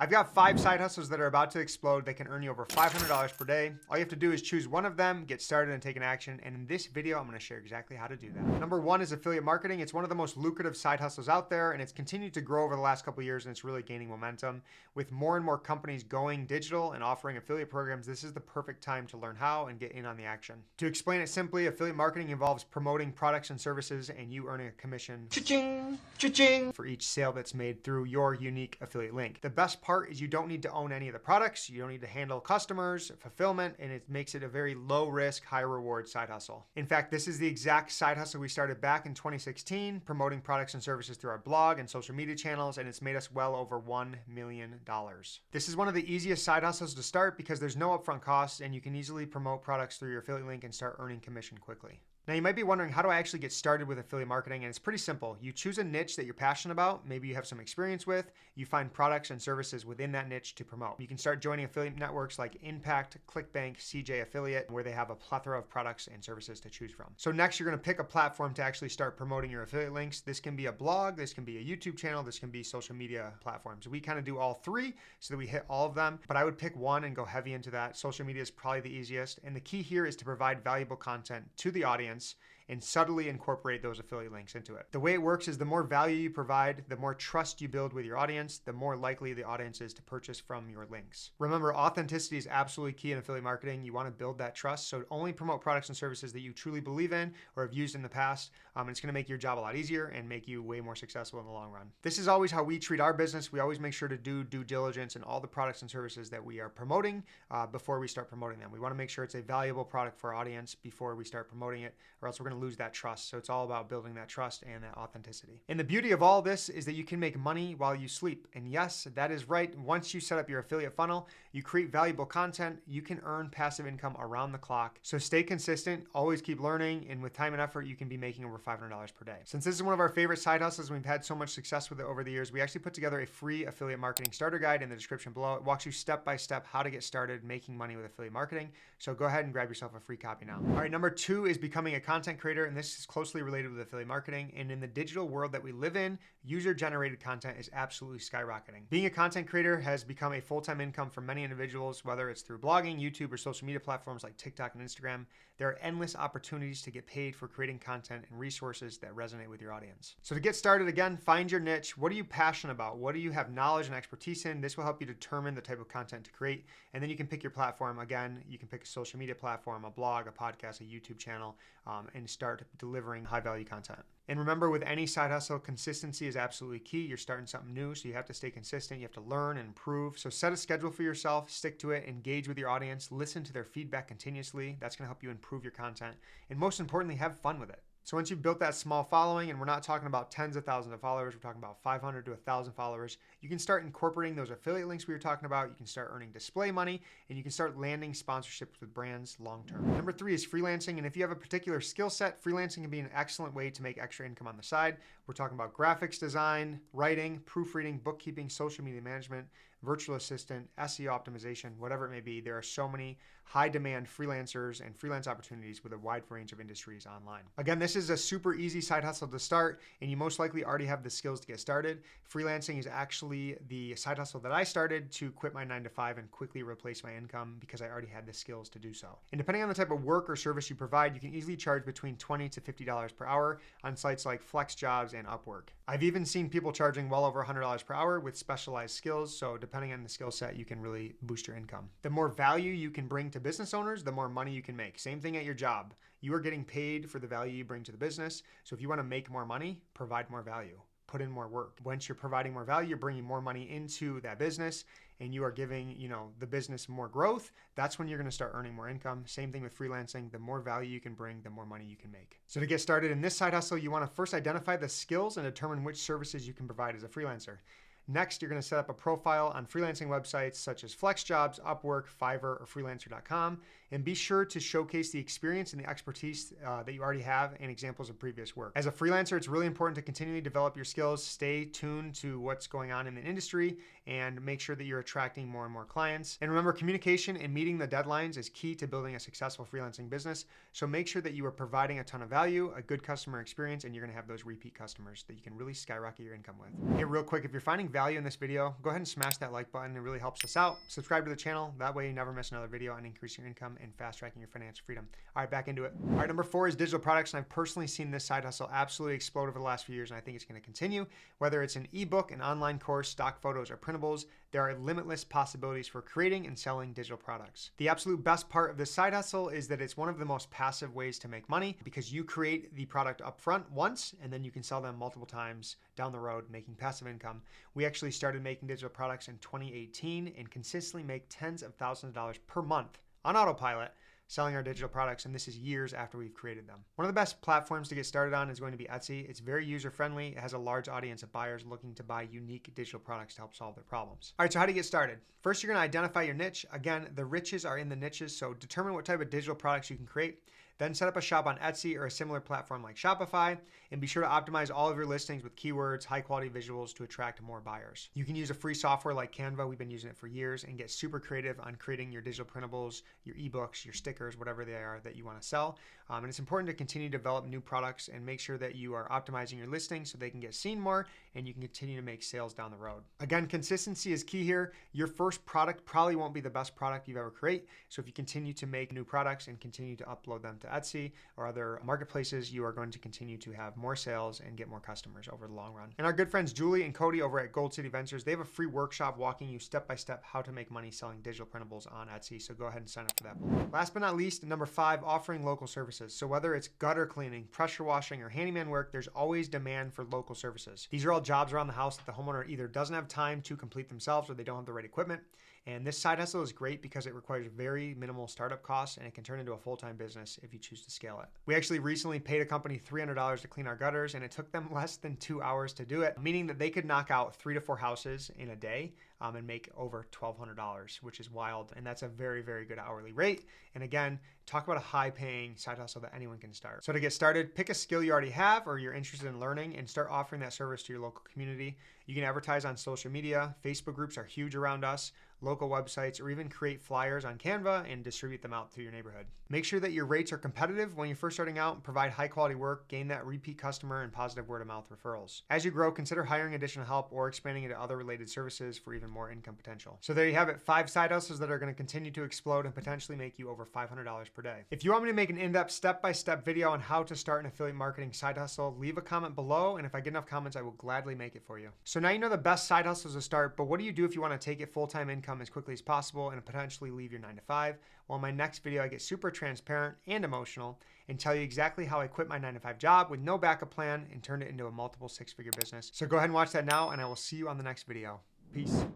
I've got 5 side hustles that are about to explode. They can earn you over $500 per day. All you have to do is choose one of them, get started, and take an action. And in this video, I'm going to share exactly how to do that. Number 1 is affiliate marketing. It's one of the most lucrative side hustles out there, and it's continued to grow over the last couple of years, and it's really gaining momentum. With more and more companies going digital and offering affiliate programs, this is the perfect time to learn how and get in on the action. To explain it simply, affiliate marketing involves promoting products and services and you earning a commission cha-ching, cha-ching, for each sale that's made through your unique affiliate link. The best part is you don't need to own any of the products, you don't need to handle customers, fulfillment, and it makes it a very low risk, high reward side hustle. In fact, this is the exact side hustle we started back in 2016, promoting products and services through our blog and social media channels, and it's made us well over $1 million. This is one of the easiest side hustles to start because there's no upfront costs and you can easily promote products through your affiliate link and start earning commission quickly. Now you might be wondering, how do I actually get started with affiliate marketing? And it's pretty simple. You choose a niche that you're passionate about, maybe you have some experience with, you find products and services within that niche to promote. You can start joining affiliate networks like Impact, ClickBank, CJ Affiliate, where they have a plethora of products and services to choose from. So next you're gonna pick a platform to actually start promoting your affiliate links. This can be a blog, this can be a YouTube channel, this can be social media platforms. We kind of do all three so that we hit all of them, but I would pick one and go heavy into that. Social media is probably the easiest. And the key here is to provide valuable content to the audience and subtly incorporate those affiliate links into it. The way it works is the more value you provide, the more trust you build with your audience, the more likely the audience is to purchase from your links. Remember, authenticity is absolutely key in affiliate marketing. You want to build that trust, so only promote products and services that you truly believe in or have used in the past. It's going to make your job a lot easier and make you way more successful in the long run. This is always how we treat our business. We always make sure to do due diligence in all the products and services that we are promoting before we start promoting them. We want to make sure it's a valuable product for our audience before we start promoting it, or else we're going to lose that trust. So it's all about building that trust and that authenticity. And the beauty of all this is that you can make money while you sleep. And yes, that is right. Once you set up your affiliate funnel, you create valuable content, you can earn passive income around the clock. So stay consistent, always keep learning, and with time and effort, you can be making over $500 per day. Since this is one of our favorite side hustles, and we've had so much success with it over the years, we actually put together a free affiliate marketing starter guide in the description below. It walks you step by step how to get started making money with affiliate marketing. So go ahead and grab yourself a free copy now. All right, number 2 is becoming a content creator, and this is closely related with affiliate marketing. And in the digital world that we live in, user-generated content is absolutely skyrocketing. Being a content creator has become a full-time income for many individuals, whether it's through blogging, YouTube, or social media platforms like TikTok and Instagram. There are endless opportunities to get paid for creating content and resources that resonate with your audience. So to get started, again, find your niche. What are you passionate about? What do you have knowledge and expertise in? This will help you determine the type of content to create. And then you can pick your platform. Again, you can pick a social media platform, a blog, a podcast, a YouTube channel, and start delivering high value content. And remember, with any side hustle, consistency is absolutely key. You're starting something new, so you have to stay consistent. You have to learn and improve. So set a schedule for yourself, stick to it, engage with your audience, listen to their feedback continuously. That's going to help you improve your content. And most importantly, have fun with it. So once you've built that small following, and we're not talking about tens of thousands of followers, we're talking about 500 to 1,000 followers, you can start incorporating those affiliate links we were talking about. You can start earning display money, and you can start landing sponsorships with brands long term. Number 3 is freelancing, and if you have a particular skill set, freelancing can be an excellent way to make extra income on the side. We're talking about graphics design, writing, proofreading, bookkeeping, social media management, virtual assistant, SEO optimization, whatever it may be. There are so many high demand freelancers and freelance opportunities with a wide range of industries online. Again, this is a super easy side hustle to start, and you most likely already have the skills to get started. Freelancing is actually the side hustle that I started to quit my 9-to-5 and quickly replace my income because I already had the skills to do so. And depending on the type of work or service you provide, you can easily charge between $20 to $50 per hour on sites like FlexJobs and Upwork. I've even seen people charging well over $100 per hour with specialized skills, so depending on the skill set, you can really boost your income. The more value you can bring to business owners, the more money you can make. Same thing at your job. You are getting paid for the value you bring to the business, so if you want to make more money, provide more value. Put in more work. Once you're providing more value, you're bringing more money into that business, and you are giving, the business more growth. That's when you're going to start earning more income. Same thing with freelancing. The more value you can bring, the more money you can make. So to get started in this side hustle, you want to first identify the skills and determine which services you can provide as a freelancer. Next, you're going to set up a profile on freelancing websites such as FlexJobs, Upwork, Fiverr, or Freelancer.com, and be sure to showcase the experience and the expertise that you already have and examples of previous work. As a freelancer, it's really important to continually develop your skills, stay tuned to what's going on in the industry, and make sure that you're attracting more and more clients. And remember, communication and meeting the deadlines is key to building a successful freelancing business. So make sure that you are providing a ton of value, a good customer experience, and you're going to have those repeat customers that you can really skyrocket your income with. Hey, real quick, if you're finding value in this video, go ahead and smash that like button. It really helps us out. Subscribe to the channel. That way you never miss another video and increase your income and fast tracking your financial freedom. All right, back into it. All right, number 4 is digital products. And I've personally seen this side hustle absolutely explode over the last few years. And I think it's going to continue. Whether it's an ebook, an online course, stock photos, or printables, there are limitless possibilities for creating and selling digital products. The absolute best part of this side hustle is that it's one of the most passive ways to make money because you create the product up front once and then you can sell them multiple times down the road, making passive income. We actually started making digital products in 2018 and consistently make tens of thousands of dollars per month on autopilot selling our digital products, and this is years after we've created them. One of the best platforms to get started on is going to be Etsy. It's very user-friendly. It has a large audience of buyers looking to buy unique digital products to help solve their problems. All right, so how to get started? First, you're gonna identify your niche. Again, the riches are in the niches, so determine what type of digital products you can create. Then set up a shop on Etsy or a similar platform like Shopify, and be sure to optimize all of your listings with keywords, high quality visuals to attract more buyers. You can use a free software like Canva, we've been using it for years, and get super creative on creating your digital printables, your ebooks, your stickers, whatever they are that you wanna sell. And it's important to continue to develop new products and make sure that you are optimizing your listings so they can get seen more and you can continue to make sales down the road. Again, consistency is key here. Your first product probably won't be the best product you've ever created. So if you continue to make new products and continue to upload them to Etsy or other marketplaces, you are going to continue to have more sales and get more customers over the long run. And our good friends Julie and Cody over at Gold City Ventures, they have a free workshop walking you step by step how to make money selling digital printables on Etsy. So go ahead and sign up for that. Last but not least, number 5, offering local services. So whether it's gutter cleaning, pressure washing, or handyman work, there's always demand for local services. These are all jobs around the house that the homeowner either doesn't have time to complete themselves or they don't have the right equipment. And this side hustle is great because it requires very minimal startup costs and it can turn into a full-time business if you choose to scale it. We actually recently paid a company $300 to clean our gutters and it took them less than 2 hours to do it, meaning that they could knock out 3 to 4 houses in a day and make over $1,200, which is wild. And that's a very, very good hourly rate. And again, talk about a high paying side hustle that anyone can start. So to get started, pick a skill you already have or you're interested in learning and start offering that service to your local community. You can advertise on social media. Facebook groups are huge around us, local websites, or even create flyers on Canva and distribute them out through your neighborhood. Make sure that your rates are competitive when you're first starting out, provide high quality work, gain that repeat customer and positive word of mouth referrals. As you grow, consider hiring additional help or expanding into other related services for even more income potential. So there you have it, 5 side hustles that are going to continue to explode and potentially make you over $500 per day. If you want me to make an in-depth step-by-step video on how to start an affiliate marketing side hustle, leave a comment below, and if I get enough comments, I will gladly make it for you. So now you know the best side hustles to start, but what do you do if you want to take it full-time income as quickly as possible and potentially leave your 9 to 5? Well, in my next video, I get super transparent and emotional and tell you exactly how I quit my 9 to 5 job with no backup plan and turned it into a multiple 6-figure business. So go ahead and watch that now, and I will see you on the next video. Peace.